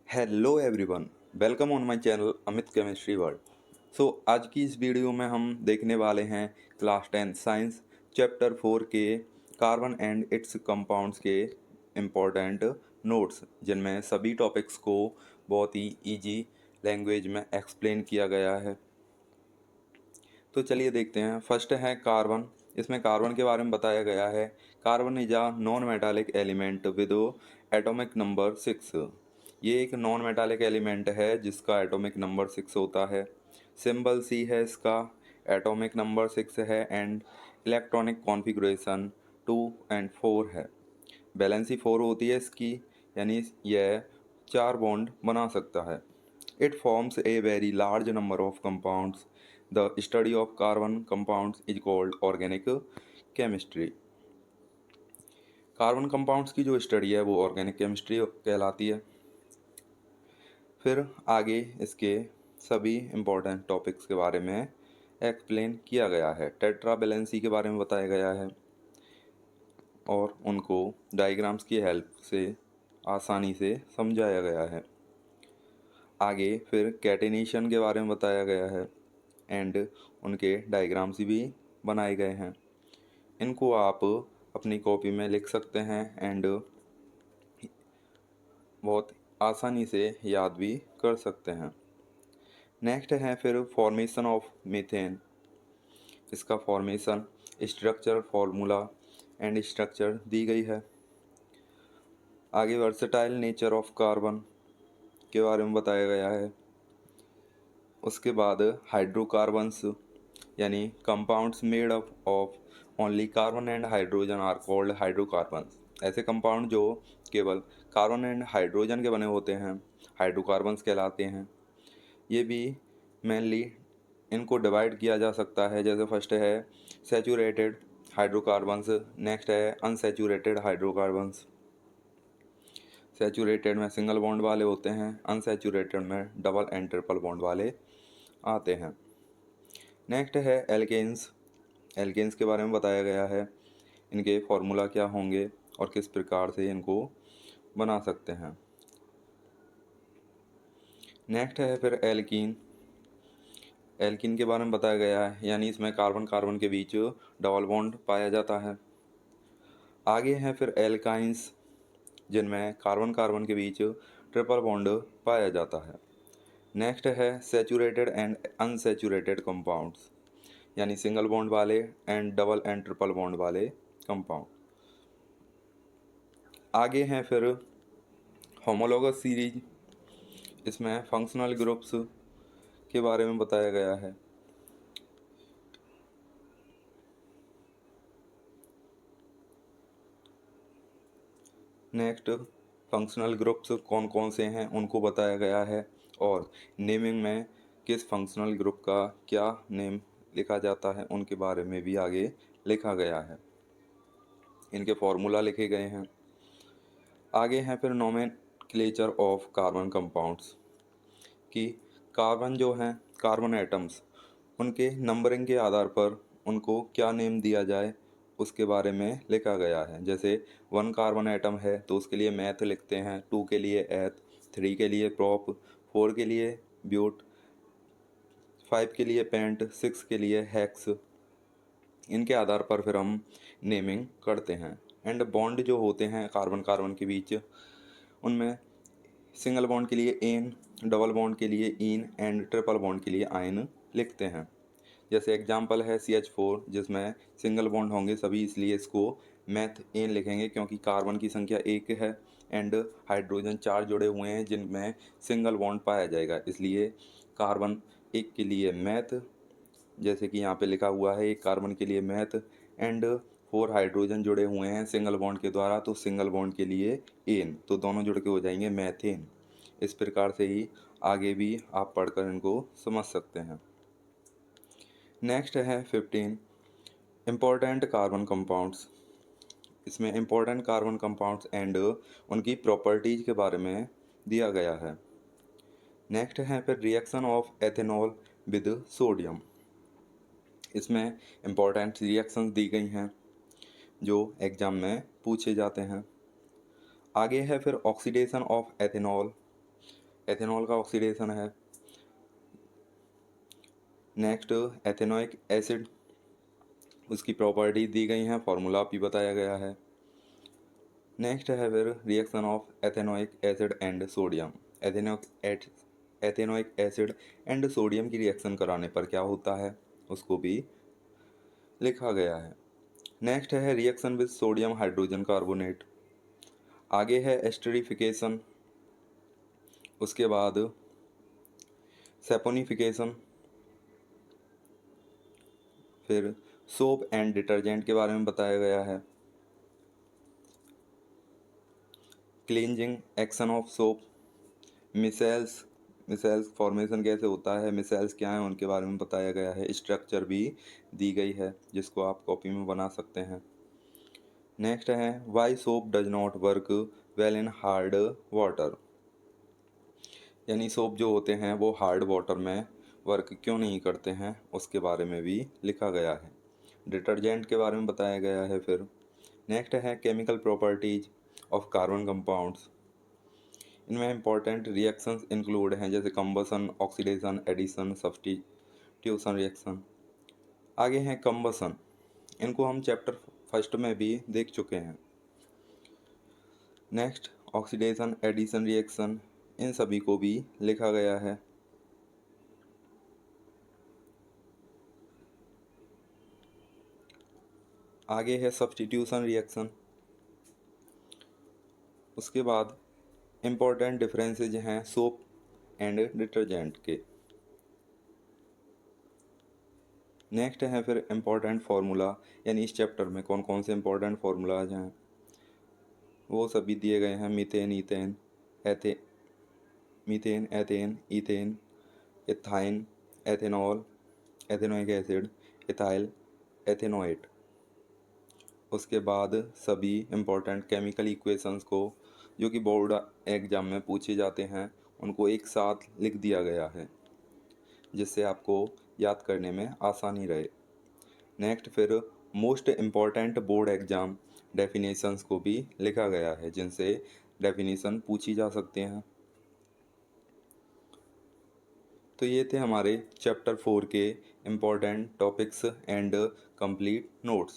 Hello everyone, welcome on my channel Amit chemistry world. आज की इस वीडियो में हम देखने वाले हैं क्लास 10 साइंस चैप्टर 4 के कार्बन एंड इट्स कंपाउंड्स के इम्पोर्टेंट नोट्स, जिनमें सभी टॉपिक्स को बहुत ही इजी लैंग्वेज में एक्सप्लेन किया गया है। तो चलिए देखते हैं। फर्स्ट है कार्बन। इसमें कार्बन के बारे में बताया गया है। Carbon is a non metallic element with atomic number 6। ये एक नॉन मेटालिक एलिमेंट है जिसका एटॉमिक नंबर 6 होता है। सिंबल सी है इसका, एटॉमिक नंबर 6 है एंड इलेक्ट्रॉनिक कॉन्फ़िगरेशन 2 एंड 4 है। वैलेंसी 4 होती है इसकी, यानी यह 4 बॉन्ड बना सकता है। It forms a very large number of compounds. The study of carbon compounds is called organic chemistry. Carbon compounds की जो स्टडी है वो ऑर्गेनिक केमिस्ट्री कहलाती है। फिर आगे इसके सभी इम्पोर्टेंट टॉपिक्स के बारे में एक्सप्लेन किया गया है। टेट्रा वैलेंसी के बारे में बताया गया है और उनको डायग्राम्स की हेल्प से आसानी से समझाया गया है। आगे फिर कैटेनेशन के बारे में बताया गया है एंड उनके डायग्राम्स भी बनाए गए हैं। इनको आप अपनी कॉपी में लिख सकते हैं एंड बहुत आसानी से याद भी कर सकते हैं। नेक्स्ट है फिर फॉर्मेशन ऑफ मीथेन। इसका formation, structure, formula and structure दी गई है। आगे वर्सेटाइल नेचर ऑफ कार्बन के बारे में बताया गया है। उसके बाद हाइड्रोकार्बन्स, यानी compounds made up of only carbon and hydrogen are called hydrocarbons. ऐसे कंपाउंड जो केवल कार्बन एंड हाइड्रोजन के बने होते हैं हाइड्रोकार्बन्स कहलाते हैं। ये भी मेनली इनको डिवाइड किया जा सकता है। जैसे फर्स्ट है सैचुरेटेड हाइड्रोकार्बन्स, नेक्स्ट है अनसैचुरेटेड हाइड्रोकार्बन्स। सैचुरेटेड में सिंगल बॉन्ड वाले होते हैं, अनसैचुरेटेड में डबल एंड ट्रिपल बॉन्ड वाले आते हैं। नेक्स्ट है एल्केन्स। एल्केन्स के बारे में बताया गया है, इनके फॉर्मूला क्या होंगे और किस प्रकार से इनको बना सकते हैं। नेक्स्ट है फिर एल्कीन। एल्कीन के बारे में बताया गया है, यानी इसमें कार्बन कार्बन के बीच डबल बॉन्ड पाया जाता है। आगे है फिर एल्काइंस, जिनमें कार्बन कार्बन के बीच ट्रिपल बॉन्ड पाया जाता है। नेक्स्ट है सैचुरेटेड एंड अनसैचुरेटेड कंपाउंड्स, यानी सिंगल बॉन्ड वाले and double and triple bond वाले कंपाउंड। आगे हैं फिर होमोलोगस सीरीज। इसमें फंक्शनल ग्रुप्स के बारे में बताया गया है। नेक्स्ट फंक्शनल ग्रुप्स कौन कौन से हैं उनको बताया गया है और नेमिंग में किस फंक्शनल ग्रुप का क्या नेम लिखा जाता है उनके बारे में भी आगे लिखा गया है। इनके फॉर्मूला लिखे गए हैं। आगे हैं फिर नोमेनक्लेचर ऑफ कार्बन कंपाउंड्स, कि कार्बन जो हैं कार्बन एटम्स, उनके नंबरिंग के आधार पर उनको क्या नेम दिया जाए उसके बारे में लिखा गया है। जैसे 1 कार्बन एटम है तो उसके लिए मैथ लिखते हैं, 2 के लिए एथ, 3 के लिए प्रॉप, 4 के लिए ब्यूट, 5 के लिए पेंट, 6 के लिए हेक्स। इनके आधार पर फिर हम नेमिंग करते हैं। एंड बॉन्ड जो होते हैं कार्बन कार्बन के बीच, उनमें सिंगल बॉन्ड के लिए एन, डबल बॉन्ड के लिए इन एंड ट्रिपल बॉन्ड के लिए आइन लिखते हैं। जैसे एग्जांपल है CH4, जिसमें सिंगल बॉन्ड होंगे सभी, इसलिए इसको मैथ एन लिखेंगे क्योंकि कार्बन की संख्या 1 है एंड हाइड्रोजन 4 जुड़े हुए हैं जिनमें सिंगल बॉन्ड पाया जाएगा, इसलिए कार्बन 1 के लिए मैथ, जैसे कि यहाँ पे लिखा हुआ है, एक कार्बन के लिए मैथ एंड 4 हाइड्रोजन जुड़े हुए हैं सिंगल बॉन्ड के द्वारा, तो सिंगल बॉन्ड के लिए एन, तो दोनों जुड़ के हो जाएंगे मैथेन। इस प्रकार से ही आगे भी आप पढ़कर इनको समझ सकते हैं। नेक्स्ट है 15 इम्पोर्टेंट कार्बन कंपाउंड्स। इसमें इम्पोर्टेंट कार्बन कंपाउंड्स एंड उनकी प्रॉपर्टीज के बारे में दिया गया है। नेक्स्ट है फिर reaction of ethanol with sodium. इसमें इम्पोर्टेंट रिएक्शंस दी गई हैं जो एग्ज़ाम में पूछे जाते हैं। आगे है फिर ऑक्सीडेशन ऑफ एथेनॉल एथेनॉल का ऑक्सीडेशन है। नेक्स्ट एथेनोइक एसिड, उसकी प्रॉपर्टी दी गई हैं, फार्मूला भी बताया गया है। नेक्स्ट है फिर reaction of ethanoic acid and sodium. Ethanoic acid and sodium की रिएक्शन कराने पर क्या होता है उसको भी लिखा गया है। नेक्स्ट है reaction with sodium hydrogen carbonate. आगे है एस्टरिफिकेशन, उसके बाद सेपोनिफिकेशन, फिर सोप एंड डिटर्जेंट के बारे में बताया गया है। Cleansing action of soap, micelles, micelles formation कैसे होता है, मिसेल्स क्या हैं उनके बारे में बताया गया है। स्ट्रक्चर भी दी गई है जिसको आप कॉपी में बना सकते हैं। नेक्स्ट है why soap does not work well in hard water, यानी सोप जो होते हैं वो हार्ड वाटर में वर्क क्यों नहीं करते हैं उसके बारे में भी लिखा गया है। डिटर्जेंट के बारे में बताया गया है। फिर नेक्स्ट है chemical properties of carbon compounds. इनमें इंपॉर्टेंट रिएक्शंस इंक्लूड हैं जैसे combustion, oxidation, addition, substitution reaction. आगे हैं कंबसन, इनको हम चैप्टर फर्स्ट में भी देख चुके हैं। नेक्स्ट ऑक्सीडेशन, एडिशन रिएक्शन, इन सभी को भी लिखा गया है। आगे है सब्स्टिट्यूशन रिएक्शन। उसके बाद इम्पोर्टेंट डिफरेंसेज हैं सोप एंड डिटर्जेंट के। नेक्स्ट है फिर इम्पोर्टेंट फार्मूला, यानी इस चैप्टर में कौन कौन से इम्पोर्टेंट फार्मूलाज हैं वो सभी दिए गए हैं। मीथेन, ईथेन, एथे methane, ethane, ethane, ethyne, ethanol, ethanoic acid, ethyl, ethanoate. उसके बाद सभी इम्पोर्टेंट केमिकल इक्वेशंस को जो कि बोर्ड एग्जाम में पूछे जाते हैं उनको एक साथ लिख दिया गया है जिससे आपको याद करने में आसानी रहे। नेक्स्ट फिर most important board exam definitions को भी लिखा गया है जिनसे डेफिनेशन पूछी जा सकते हैं। तो ये थे हमारे चैप्टर 4 के important topics and complete notes.